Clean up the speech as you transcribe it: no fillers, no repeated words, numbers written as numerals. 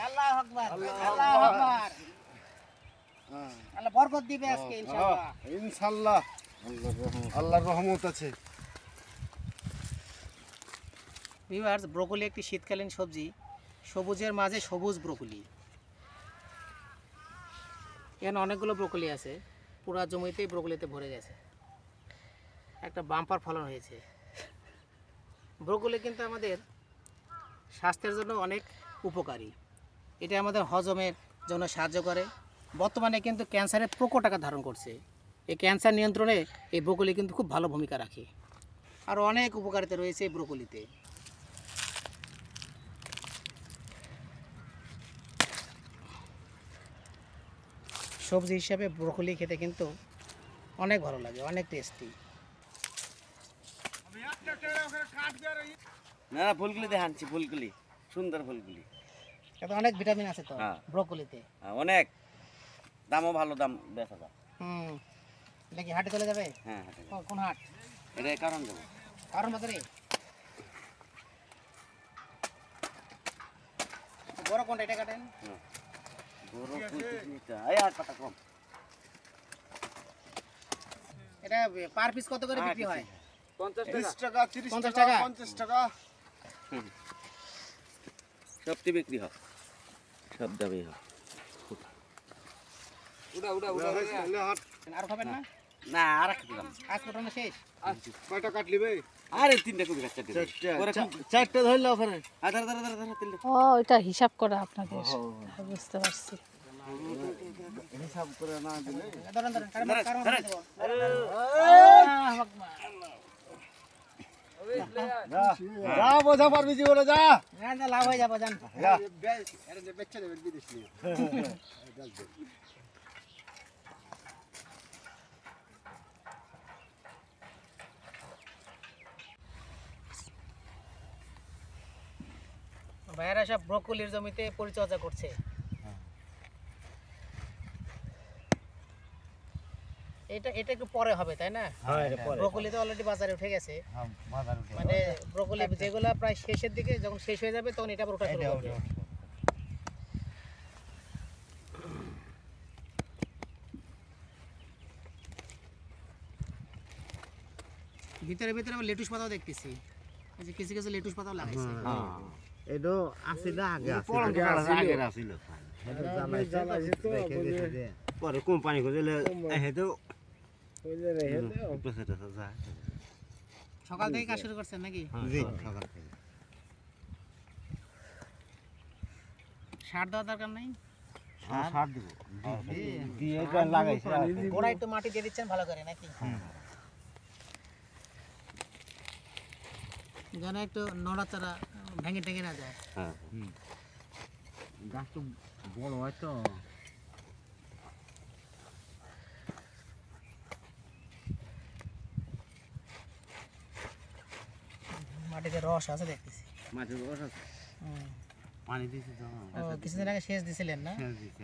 আল্লাহু আকবার আল্লাহু আকবার আল্লাহ বরকত দিবে আজকে ইনশাআল্লাহ ইনশাআল্লাহ আল্লাহর রহমত আছে। ভিউয়ার্স, ব্রোকলি একটি শীতকালীন সবজি, সবুজের মাঝে সবুজ ব্রোকলি। এখানে অনেকগুলো ব্রোকলি আছে, পুরা জমিতেই ব্রোকলিতে ভরে গেছে, একটা বাম্পার ফলন হয়েছে। ব্রোকলি কিন্তু আমাদের স্বাস্থ্যের জন্য অনেক উপকারী, এটা আমাদের হজমের জন্য সাহায্য করে। বর্তমানে কিন্তু ক্যান্সারের প্রকট আকার ধারণ করছে, এই ক্যান্সার নিয়ন্ত্রণে এই ব্রোকলি কিন্তু খুব ভালো ভূমিকা রাখে। আর অনেক উপকারিতা রয়েছে এই ব্রোকলিতে। সবজি হিসাবে ব্রোকলি খেতে কিন্তু অনেক ভালো লাগে, অনেক টেস্টি। না ফুলগুলি দেখাচ্ছি, ফুলগুলি সুন্দর ফুলগুলি, এতে অনেক ভিটামিন আছে তো ব্রোকলিতে, অনেক দামও ভালো, দাম বেচা যায়। দেখি হাটে চলে যাবে। হ্যাঁ, কোন হাট? এটা কারণ দেবো, কারণ বাজারে। বড় কোনটা, এটা কাটেন। বড় কুচিটা এই 8 টাকা কম। এটা পার পিস কত করে বিক্রি হয়? 50 টাকা, 30 50 টাকা, টাকা, 50 টাকা সবটি বিক্রি হয়, সব দামই হয়। আর খাবেন না? না আর খেতে দাম আজ পটনা শেষ। কয়টা কাটলি ভাই? আরে 3টা কবি কাটতে দিবে, চারটা ধরলে ওখানে। আধার আধার আধার আধার তিনটা। ও এটা হিসাব করা আপনাদের, বুঝতে পারছি। হিসাব করে না দিলে ধরেন ধরেন, কারণ দেব। যা বোঝা পারবি জীবনে, যা না লাভ হয়ে যাবো, জান। বেচে দেবেন বিদেশ নিয়ে। ভাইয়েরা সব ব্রোকলির জমিতে পরিচর্যা করছে। এটা একটু পরে হবে, তাই না? ব্রোকলি তো অলরেডি বাজারে উঠে গেছে, মানে ব্রোকলি যেগুলো প্রায় শেষের দিকে, যখন শেষ হয়ে যাবে তখন এটা আবার ওঠা শুরু হবে। ভিতরে ভিতরে আবার লেটুস পাতাও দেখতেছি, এই যে কিছু কিছু লেটুস পাতাও লাগাইছে। এডো আছিল আগে আছিল পরে কোম্পানি খুঁজলে হেঁটেও সকাল থেকে কাজ শুরু করছেন নাকি? সার দেওয়ার দরকার নাই? সার দিব দিয়ে লাগাইছে, গোড়া একটু মাটি দিয়ে দিচ্ছেন ভালো করে নাকি, যেন একটু নড়াচড়া ভেঙে টেঙে না যায়। গাছ তো বড় হয় তো। মাটিতে রস আছে দেখতেছি। মাটির রস আছে, পানি দিয়েছি তো কিছুদিন আগে সেচ দিছিলেন না? সেচ দিয়েছি।